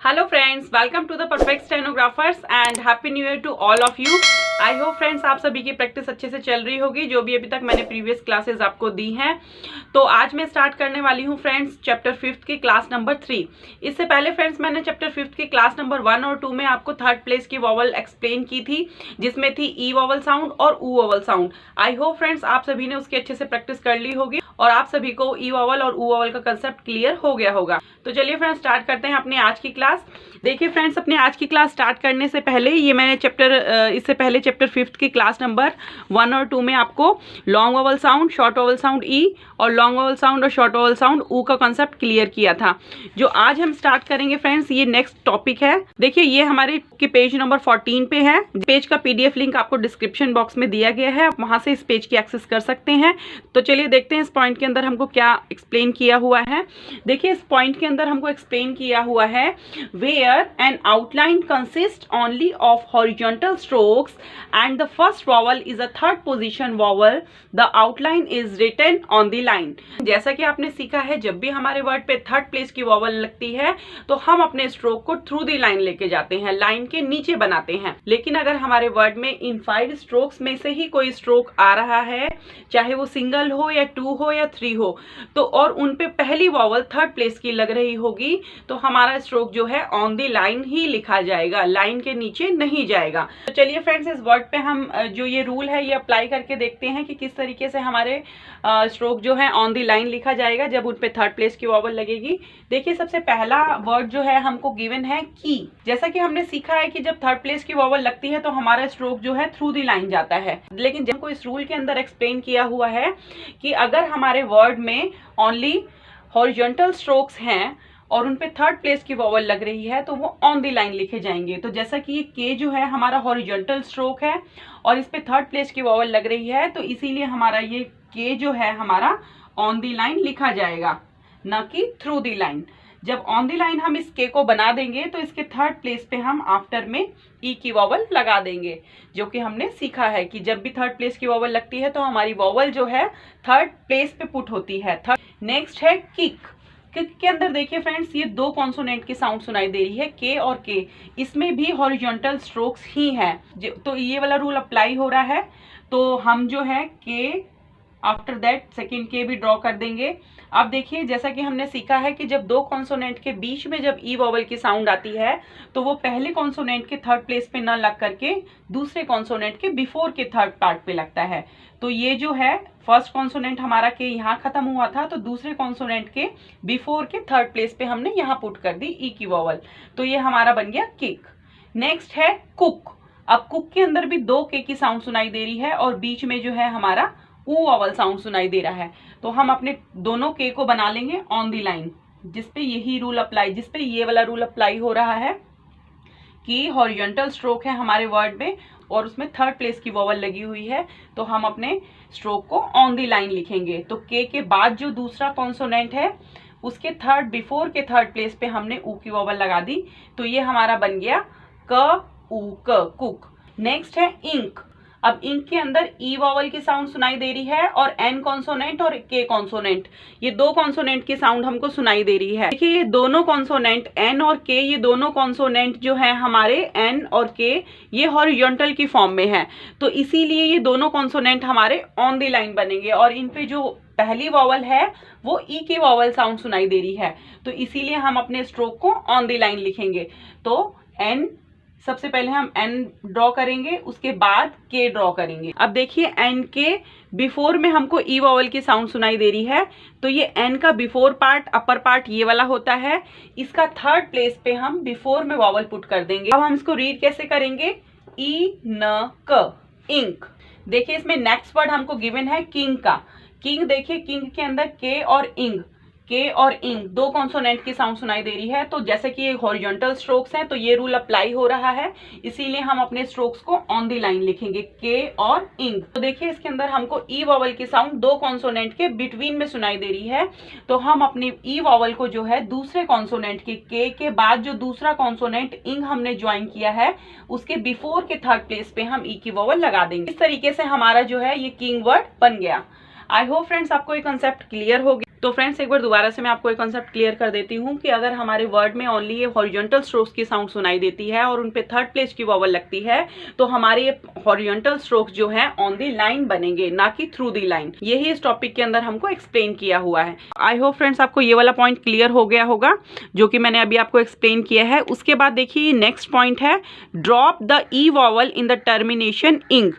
Hello friends, welcome to the perfect stenographers and happy new year to all of you. I hope friends आप सभी की practice अच्छे से चल रही होगी, जो भी अभी तक मैंने प्रीवियस क्लासेस आपको दी हैं। तो आज मैं स्टार्ट करने वाली हूँ फ्रेंड्स चैप्टर 5 की क्लास नंबर 3। इससे पहले फ्रेंड्स मैंने चैप्टर 5 की क्लास नंबर 1 और 2 में आपको थर्ड प्लेस की वॉवल एक्सप्लेन की थी, जिसमें थी ई वॉवल साउंड और ऊ वॉवल साउंड। आई होप फ्रेंड्स आप सभी ने उसकी अच्छे से प्रैक्टिस कर ली होगी और आप सभी को ई वॉवल और ऊ वॉवल का कंसेप्ट क्लियर हो गया होगा। तो चलिए फ्रेंड्स स्टार्ट करते हैं अपनी आज की क्लास। देखिए फ्रेंड्स, अपने आज की क्लास स्टार्ट करने से पहले ये मैंने इससे पहले चैप्टर 5 की क्लास नंबर 1 और 2 में आपको long vowel sound, short vowel sound ई और लॉन्ग वॉवल साउंड और शॉर्ट वॉवल साउंड ऊ का कंसेप्ट क्लियर किया था। जो आज हम स्टार्ट करेंगे फ्रेंड्स, ये नेक्स्ट टॉपिक है। देखिए ये हमारे के पेज नंबर 14 पे है। पेज का पीडीएफ लिंक आपको डिस्क्रिप्शन बॉक्स में दिया गया है, आप वहां से इस पेज की एक्सेस कर सकते हैं। तो चलिए देखते हैं इस पॉइंट के अंदर हमको क्या एक्सप्लेन किया हुआ है। देखिए इस पॉइंट के अंदर हमको एक्सप्लेन किया हुआ है, where an outline consist only of horizontal strokes and the first vowel is a third position vowel, the outline is written on the line. जैसा कि आपने सीखा है, जब भी हमारे वर्ड पे थर्ड प्लेस की वॉवल लगती है तो हम अपने स्ट्रोक को थ्रू द लाइन लेके जाते हैं, लाइन के नीचे बनाते हैं। लेकिन अगर हमारे वर्ड में इन 5 स्ट्रोक्स में से ही कोई स्ट्रोक आ रहा है, चाहे वो सिंगल हो या 2 हो या 3 हो, तो और उन पे पहली वॉवल थर्ड प्लेस की लग रही होगी, तो हमारा स्ट्रोक जो है ऑन द लाइन ही लिखा जाएगा, लाइन के नीचे नहीं जाएगा। तो चलिए फ्रेंड्स इस वर्ड पे हम जो ये रूल है ये अप्लाई करके देखते हैं कि किस तरीके से हमारे स्ट्रोक जो है ऑन द लाइन लिखा जाएगा जब उन पे थर्ड प्लेस की वॉवल लगेगी। देखिए सबसे पहला वर्ड जो है हमको गिवन है की। जैसा कि हमने सीखा है कि जब थर्ड प्लेस की वॉवल लगती है तो हमारा स्ट्रोक जो है थ्रू द लाइन जाता है। लेकिन जब को इस रूल के अंदर एक्सप्लेन किया हुआ है कि अगर हमारे वर्ड में ओनली हॉरिजॉन्टल स्ट्रोक्स हैं और उन पे थर्ड प्लेस की वॉवल लग रही है तो वो ऑन द लाइन लिखे जाएंगे। तो जैसा कि ये के जो है हमारा हॉरिजॉन्टल स्ट्रोक है और इस पे थर्ड प्लेस की वॉवल लग रही है, तो इसीलिए हमारा ये के जो है हमारा ऑन द लाइन लिखा जाएगा, न कि थ्रू द लाइन। जब ऑन द लाइन हम इस के को बना देंगे तो इसके थर्ड प्लेस पे हम आफ्टर में ई की वॉवल लगा देंगे, जो कि हमने सीखा है कि जब भी थर्ड प्लेस की वॉवल लगती है तो हमारी वॉवल जो है थर्ड प्लेस पे पुट होती है। नेक्स्ट है किक। किक के अंदर देखिए फ्रेंड्स, ये 2 कॉन्सोनेंट की साउंड सुनाई दे रही है, के और के। इसमें भी हॉरिजॉन्टल स्ट्रोक्स ही हैं, तो ये वाला रूल अप्लाई हो रहा है। तो हम जो है के आफ्टर दैट सेकेंड के भी ड्रॉ कर देंगे। अब देखिए जैसा कि हमने सीखा है कि जब 2 कॉन्सोनेंट के बीच में जब ई वॉवल की साउंड आती है तो वो पहले कॉन्सोनेंट के थर्ड प्लेस पे न लग करके दूसरे कॉन्सोनेंट के बिफोर के थर्ड पार्ट पे लगता है। तो ये जो है फर्स्ट कॉन्सोनेंट हमारा के यहाँ खत्म हुआ था, तो दूसरे कॉन्सोनेंट के बिफोर के थर्ड प्लेस पे हमने यहाँ पुट कर दी ई की वॉवल, तो ये हमारा बन गया किक। नेक्स्ट है कुक। अब कुक के अंदर भी 2 के की साउंड सुनाई दे रही है और बीच में जो है हमारा ऊ वॉवल साउंड सुनाई दे रहा है, तो हम अपने दोनों के को बना लेंगे ऑन द लाइन, जिसपे यही रूल अप्लाई, जिसपे ये वाला रूल अप्लाई हो रहा है कि हॉरिजॉन्टल स्ट्रोक है हमारे वर्ड में और उसमें थर्ड प्लेस की वॉवल लगी हुई है, तो हम अपने स्ट्रोक को ऑन द लाइन लिखेंगे। तो के बाद जो दूसरा कॉन्सोनेंट है उसके बिफोर के थर्ड प्लेस पे हमने ऊ की वॉवल लगा दी, तो ये हमारा बन गया क ऊ क, कुक। नेक्स्ट है इंक। अब इंक के अंदर ई वॉवल की साउंड सुनाई दे रही है और एन कॉन्सोनेंट और के कॉन्सोनेंट, ये 2 कॉन्सोनेंट की साउंड हमको सुनाई दे रही है। देखिए ये दोनों कॉन्सोनेंट एन और के, ये दोनों कॉन्सोनेंट जो है हमारे एन और के ये हॉरिजॉन्टल की फॉर्म में है, तो इसीलिए ये दोनों कॉन्सोनेंट हमारे ऑन द लाइन बनेंगे और इन पे जो पहली वॉवल है वो ई की वॉवल साउंड सुनाई दे रही है, तो इसीलिए हम अपने स्ट्रोक को ऑन द लाइन लिखेंगे। तो एन सबसे पहले हम एन ड्रॉ करेंगे, उसके बाद के ड्रॉ करेंगे। अब देखिए एन के बिफोर में हमको ई वॉवल की साउंड सुनाई दे रही है, तो ये एन का बिफोर पार्ट, अपर पार्ट ये वाला होता है, इसका थर्ड प्लेस पे हम बिफोर में वॉवल पुट कर देंगे। अब हम इसको रीड कैसे करेंगे, ई न क, इंक। देखिए इसमें नेक्स्ट वर्ड हमको गिवन है किंग का। किंग देखिए किंग के अंदर के और इंग, के और इंग 2 कॉन्सोनेंट की साउंड सुनाई दे रही है, तो जैसे कि ये हॉरिजॉन्टल स्ट्रोक्स हैं तो ये रूल अप्लाई हो रहा है, इसीलिए हम अपने स्ट्रोक्स को ऑन द लाइन लिखेंगे, के और इंग। तो देखिए इसके अंदर हमको ई वॉवल की साउंड 2 कॉन्सोनेंट के बिटवीन में सुनाई दे रही है, तो हम अपनी ई वॉवल को जो है दूसरे कॉन्सोनेंट के बाद जो दूसरा कॉन्सोनेंट इंग हमने ज्वाइन किया है उसके बिफोर के थर्ड प्लेस पे हम ई की वॉवल लगा देंगे। इस तरीके से हमारा जो है ये किंग वर्ड बन गया। आई होप फ्रेंड्स आपको ये कंसेप्ट क्लियर हो गया। तो फ्रेंड्स एक बार दोबारा से मैं आपको एक कॉन्सेप्ट क्लियर कर देती हूँ कि अगर हमारे वर्ड में ओनली ये हॉरिजॉन्टल स्ट्रोक्स की साउंड सुनाई देती है और उन पे थर्ड प्लेस की वॉवल लगती है तो हमारे ये हॉरिजॉन्टल स्ट्रोक्स जो है ऑन दी लाइन बनेंगे, ना कि थ्रू दी लाइन। यही इस टॉपिक के अंदर हमको एक्सप्लेन किया हुआ है। आई होप फ्रेंड्स आपको ये वाला पॉइंट क्लियर हो गया होगा जो कि मैंने अभी आपको एक्सप्लेन किया है। उसके बाद देखिए नेक्स्ट पॉइंट है drop the E vowel in the termination इंग।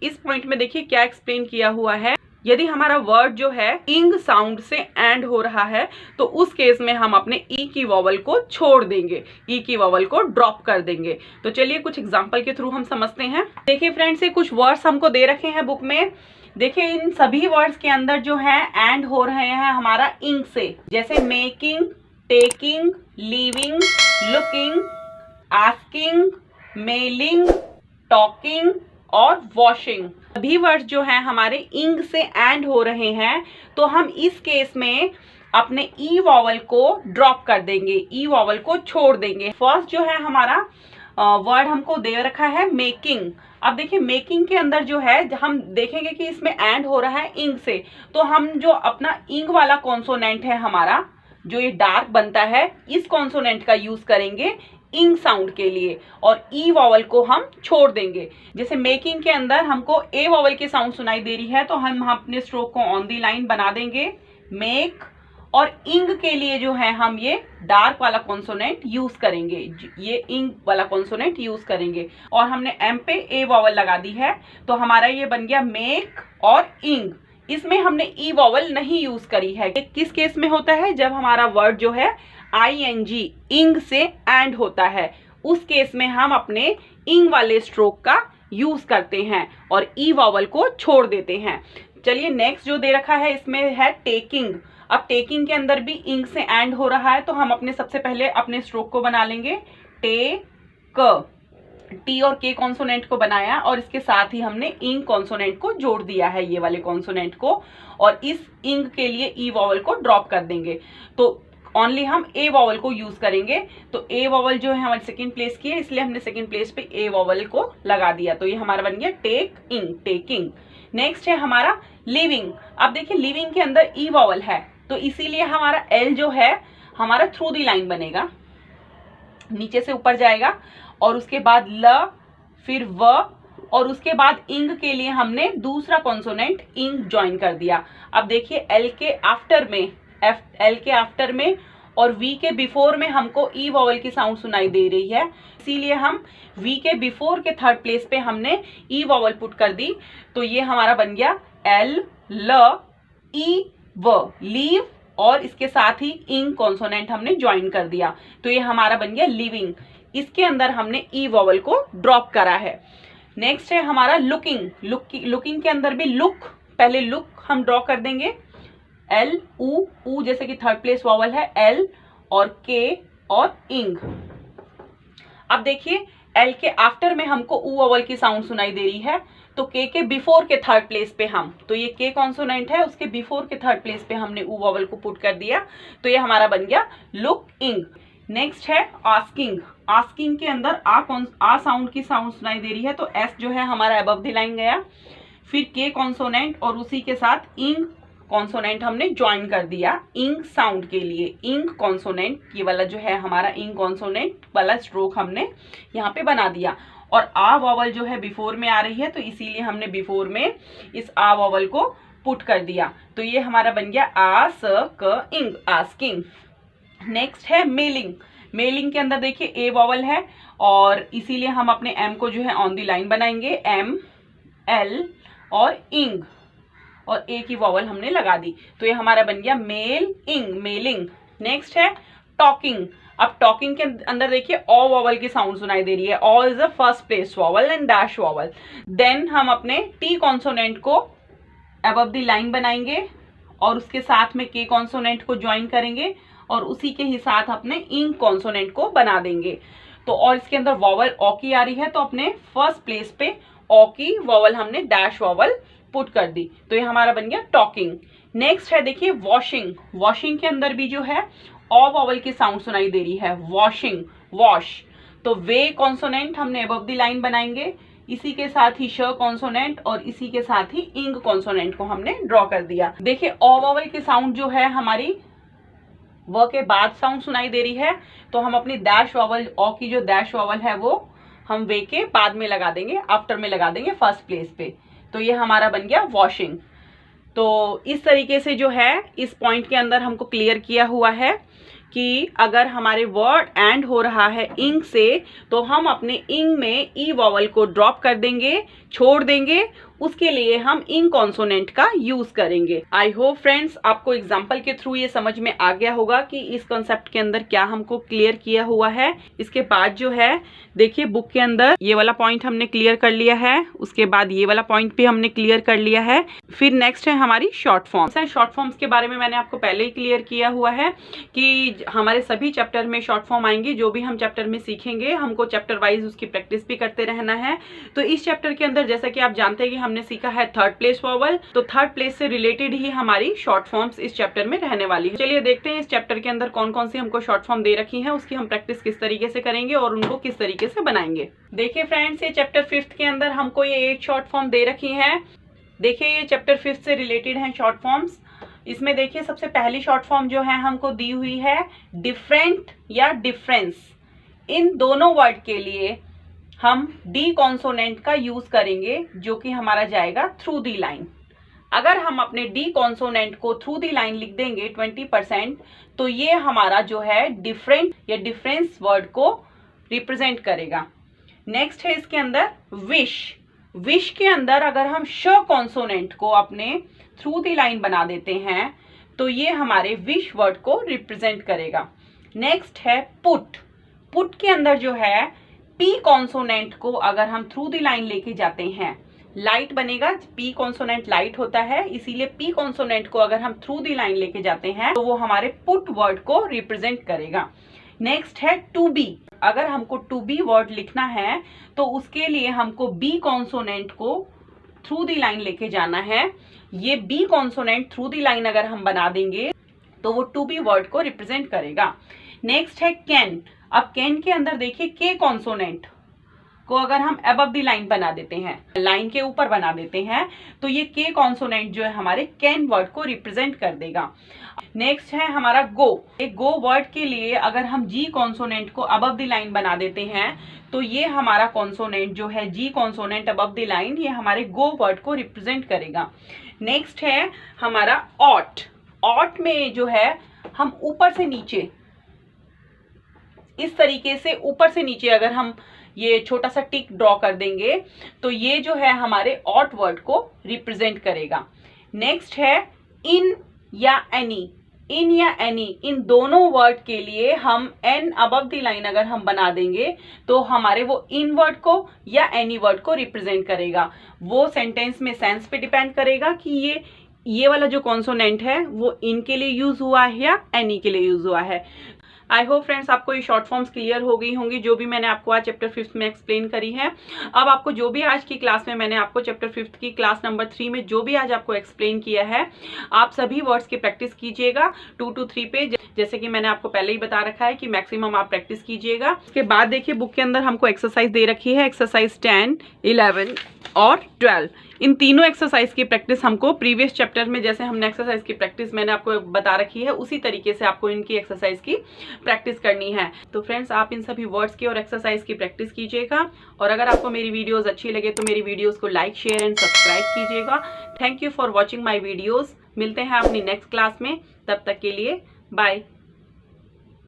इस पॉइंट में देखिए क्या एक्सप्लेन किया हुआ है, यदि हमारा वर्ड जो है इंग साउंड से एंड हो रहा है तो उस केस में हम अपने ई की वॉवल को छोड़ देंगे, ई की वॉवल को ड्रॉप कर देंगे। तो चलिए कुछ एग्जांपल के थ्रू हम समझते हैं। देखिए फ्रेंड्स ये कुछ वर्ड्स हमको दे रखे हैं बुक में। देखिए इन सभी वर्ड्स के अंदर जो है एंड हो रहे हैं हमारा इंग से, जैसे making, taking, leaving, looking, asking, mailing, talking और वॉशिंग। सभी वर्ड्स जो हैं हमारे इंग से एंड हो रहे हैं तो हम इस केस में अपने ई वॉवल को ड्रॉप कर देंगे, ई वॉवल को छोड़ देंगे। फर्स्ट जो है हमारा वर्ड हमको दे रखा है मेकिंग। अब देखिए मेकिंग के अंदर जो है हम देखेंगे कि इसमें एंड हो रहा है इंग से, तो हम जो अपना इंग वाला कॉन्सोनेंट है हमारा जो ये डार्क बनता है, इस कॉन्सोनेंट का यूज करेंगे इंग साउंड के लिए और ई वॉवल को हम छोड़ देंगे। जैसे मेकिंग के अंदर हमको ए वॉवल की साउंड सुनाई दे रही है तो हम अपने स्ट्रोक को ऑन दी लाइन बना देंगे मेक, और इंग के लिए जो है हम ये डार्क वाला कॉन्सोनेंट यूज करेंगे, ये इंग वाला कॉन्सोनेंट यूज करेंगे। और हमने एम पे ए वॉवल लगा दी है तो हमारा ये बन गया मेक और इंग। इसमें हमने ई वॉवल नहीं यूज करी है। किस केस में होता है, जब हमारा वर्ड जो है ING इंग से एंड होता है, उस केस में हम अपने इंग वाले स्ट्रोक का यूज करते हैं और ई वॉवल को छोड़ देते हैं। चलिए नेक्स्ट जो दे रखा है इसमें है टेकिंग। अब टेकिंग के अंदर भी इंग से एंड हो रहा है तो हम अपने सबसे पहले अपने स्ट्रोक को बना लेंगे टेक, टी और के कॉन्सोनेंट को बनाया और इसके साथ ही हमने इंग कॉन्सोनेंट को जोड़ दिया है, ये वाले कॉन्सोनेंट को, और इस इंग के लिए ई वॉवल को ड्रॉप कर देंगे। तो ओनली हम ए वॉवल को यूज करेंगे। तो ए वॉवल जो है हमारे सेकंड प्लेस की है इसलिए हमने सेकंड प्लेस पे ए वॉवल को लगा दिया, तो ये हमारा बन गया टेक इंग, टेकिंग। नेक्स्ट है हमारा लिविंग। अब देखिए लिविंग के अंदर ई वॉवल है तो इसीलिए हमारा एल जो है हमारा थ्रू दी लाइन बनेगा, नीचे से ऊपर जाएगा और उसके बाद ल, फिर व, और उसके बाद इंग के लिए हमने दूसरा कॉन्सोनेंट इंग ज्वाइन कर दिया। अब देखिए एल के आफ्टर में, एल के आफ्टर में और वी के बिफोर में हमको ई वॉवल की साउंड सुनाई दे रही है, इसीलिए हम वी के बिफोर के थर्ड प्लेस पे हमने ई वॉवल पुट कर दी। तो ये हमारा बन गया एल, ल, ई, व, लीव, और इसके साथ ही इंग कॉन्सोनेंट हमने ज्वाइन कर दिया तो ये हमारा बन गया लिविंग। इसके अंदर हमने ई वॉवल को ड्रॉप करा है। नेक्स्ट है हमारा लुकिंग। लुकिंग के अंदर भी लुक, पहले लुक हम ड्रॉ कर देंगे, एल, ऊ जैसे कि थर्ड प्लेस वॉवल है एल, और के और इंग। अब देखिए एल के आफ्टर में हमको ऊ वॉवल की साउंड सुनाई दे रही है तो के बिफोर के थर्ड प्लेस पे हम, तो ये के कॉन्सोनेंट है उसके बिफोर के थर्ड प्लेस पे हमने ऊ वॉवल को पुट कर दिया तो ये हमारा बन गया लुक इंग। नेक्स्ट है आस्किंग। आस्किंग के अंदर आ साउंड की साउंड सुनाई दे रही है तो एस जो है हमारा अबव द लाइन गया, फिर के कॉन्सोनेंट और उसी के साथ इंग कॉन्सोनेंट हमने ज्वाइन कर दिया इंग साउंड के लिए। इंग कॉन्सोनेंट ये वाला जो है हमारा इंग कॉन्सोनेंट वाला स्ट्रोक हमने यहाँ पे बना दिया, और आ वॉवल जो है बिफोर में आ रही है तो इसीलिए हमने बिफोर में इस आ वॉवल को पुट कर दिया तो ये हमारा बन गया आ स क इंग, आस्किंग। नेक्स्ट है मेलिंग। मेलिंग के अंदर देखिए ए वॉवल है और इसीलिए हम अपने एम को जो है ऑन दी लाइन बनाएंगे, एम, एल और इंग, और ए की वॉवल हमने लगा दी तो ये हमारा बन गया मेल इंग, मेलिंग। नेक्स्ट है टॉकिंग। अब टॉकिंग के अंदर देखिए ओ वॉवल की साउंड सुनाई दे रही है, O is a first place vowel and dash vowel. Then हम अपने टी कॉन्सोनेंट को अबव द लाइन बनाएंगे और उसके साथ में के कॉन्सोनेंट को ज्वाइन करेंगे और उसी के ही साथ अपने इंग कॉन्सोनेंट को बना देंगे। तो और इसके अंदर वॉवल ओ की आ रही है तो अपने फर्स्ट प्लेस पे ओ की वॉवल हमने डैश वॉवल पुट कर दी तो ये हमारा बन गया टॉकिंग। नेक्स्ट है देखिए वॉशिंग। वॉशिंग के अंदर भी जो है ओ वॉवल की साउंड सुनाई दे रही है, वॉशिंग, वॉश। तो वे कॉन्सोनेंट हमने अबव द लाइन बनाएंगे, इसी के साथ ही श कॉन्सोनेंट और इसी के साथ ही इंग कॉन्सोनेंट को हमने ड्रॉ कर दिया। देखिए ओ वॉवल की साउंड जो है हमारी व के बाद साउंड सुनाई दे रही है, तो हम अपनी डैश वॉवल ओ की जो डैश वॉवल है वो हम वे के बाद में लगा देंगे, आफ्टर में लगा देंगे फर्स्ट प्लेस पे। तो ये हमारा बन गया वॉशिंग। तो इस तरीके से जो है इस पॉइंट के अंदर हमको क्लियर किया हुआ है कि अगर हमारे वर्ड एंड हो रहा है इंग से, तो हम अपने इंग में ई वॉवल को ड्रॉप कर देंगे, छोड़ देंगे, उसके लिए हम इंग कॉन्सोनेंट का यूज करेंगे। आई होप फ्रेंड्स आपको एग्जाम्पल के थ्रू ये समझ में आ गया होगा कि इस कॉन्सेप्ट के अंदर क्या हमको क्लियर किया हुआ है। इसके बाद जो है देखिए बुक के अंदर ये वाला पॉइंट हमने क्लियर कर लिया है, उसके बाद ये वाला पॉइंट भी हमने क्लियर कर लिया है। फिर नेक्स्ट है हमारी शॉर्ट फॉर्म्स। शॉर्ट फॉर्म्स के बारे में मैंने आपको पहले ही क्लियर किया हुआ है कि हमारे सभी चैप्टर में शॉर्ट फॉर्म आएंगी। जो भी हम चैप्टर में सीखेंगे हमको चैप्टर वाइज उसकी प्रैक्टिस भी करते रहना है। तो इस चैप्टर के अंदर जैसा कि आप जानते हैं कि हमने सीखा है थर्ड प्लेस वॉवल, तो थर्ड प्लेस से रिलेटेड ही हमारी शॉर्ट फॉर्म्स इस चैप्टर में रहने वाली है। चलिए देखते हैं इस चैप्टर के अंदर कौन कौन सी हमको शॉर्ट फॉर्म दे रखी है, उसकी हम प्रैक्टिस किस तरीके से करेंगे और उनको किस तरीके से बनाएंगे। देखिए फ्रेंड्स ये चैप्टर 5th के अंदर हमको ये 8 शॉर्ट फॉर्म दे रखी है। देखिए ये चैप्टर 5th से रिलेटेड है शॉर्ट फॉर्म्स। इसमें देखिए सबसे पहली शॉर्ट फॉर्म जो है हमको दी हुई है डिफरेंट या डिफरेंस। इन दोनों वर्ड के लिए हम डी कॉन्सोनेंट का यूज करेंगे, जो कि हमारा जाएगा थ्रू दी लाइन। अगर हम अपने डी कॉन्सोनेंट को थ्रू दी लाइन लिख देंगे 20%, तो ये हमारा जो है डिफरेंट या डिफरेंस वर्ड को रिप्रेजेंट करेगा। नेक्स्ट है इसके अंदर विश। विश के अंदर अगर हम श कॉन्सोनेंट को अपने थ्रू दी लाइन बना देते हैं, तो ये हमारे विश वर्ड को रिप्रेजेंट करेगा। नेक्स्ट है पुट। पुट के अंदर जो है पी कॉन्सोनेंट को अगर हम थ्रू दी लाइन लेके जाते हैं, लाइट बनेगा। पी कॉन्सोनेंट लाइट होता है, इसीलिए पी कॉन्सोनेंट को अगर हम थ्रू दी लाइन लेके जाते हैं तो वो हमारे पुट वर्ड को रिप्रेजेंट करेगा। नेक्स्ट है टू बी। अगर हमको टू बी वर्ड लिखना है तो उसके लिए हमको बी कॉन्सोनेंट को थ्रू दी लाइन लेके जाना है। ये B consonant through the line अगर हम बना देंगे तो वो टू बी वर्ड को रिप्रेजेंट करेगा। नेक्स्ट है कैन। अब कैन के अंदर देखिए के कॉन्सोनेंट को अगर हम अबव द लाइन बना देते हैं, लाइन के ऊपर बना देते हैं, तो ये के कॉन्सोनेंट जो है हमारे कैन वर्ड को रिप्रेजेंट कर देगा। नेक्स्ट है हमारा गो। एक गो वर्ड के लिए अगर हम जी कॉन्सोनेंट को अबव द लाइन बना देते हैं, तो ये हमारा कॉन्सोनेंट जो है जी कॉन्सोनेंट अबव द लाइन, ये हमारे गो वर्ड को रिप्रेजेंट करेगा। नेक्स्ट है हमारा ऑट। ऑट में जो है हम ऊपर से नीचे इस तरीके से ऊपर से नीचे अगर हम ये छोटा सा टिक ड्रॉ कर देंगे, तो ये जो है हमारे ऑट वर्ड को रिप्रेजेंट करेगा। नेक्स्ट है इन या एनी। इन या एनी, इन दोनों वर्ड के लिए हम एन अबव द लाइन अगर हम बना देंगे तो हमारे वो इन वर्ड को या एनी वर्ड को रिप्रेजेंट करेगा। वो सेंटेंस में सेंस पे डिपेंड करेगा कि ये वाला जो कॉन्सोनेंट है वो इन के लिए यूज हुआ है या एनी के लिए यूज हुआ है। आई होप फ्रेंड्स आपको ये शॉर्ट फॉर्म्स क्लियर हो गई होंगी, जो भी मैंने आपको आज चैप्टर 5th में एक्सप्लेन करी है। अब आपको जो भी आज की क्लास में मैंने आपको चैप्टर 5th की क्लास नंबर 3 में जो भी आज आपको एक्सप्लेन किया है, आप सभी वर्ड्स की प्रैक्टिस कीजिएगा 2 to 3 पे। जैसे कि मैंने आपको पहले ही बता रखा है कि मैक्सिमम आप प्रैक्टिस कीजिएगा। उसके बाद देखिए बुक के अंदर हमको एक्सरसाइज दे रखी है, एक्सरसाइज 10, 11 और 12। इन तीनों एक्सरसाइज की प्रैक्टिस हमको प्रीवियस चैप्टर में जैसे हमने एक्सरसाइज की प्रैक्टिस मैंने आपको बता रखी है, उसी तरीके से आपको इनकी एक्सरसाइज की प्रैक्टिस करनी है। तो फ्रेंड्स आप इन सभी वर्ड्स की और एक्सरसाइज की प्रैक्टिस कीजिएगा, और अगर आपको मेरी वीडियोस अच्छी लगे तो मेरी वीडियोस को लाइक, शेयर एंड सब्सक्राइब कीजिएगा। Thank you for watching my videos. मिलते हैं अपनी नेक्स्ट क्लास में, तब तक के लिए बाय।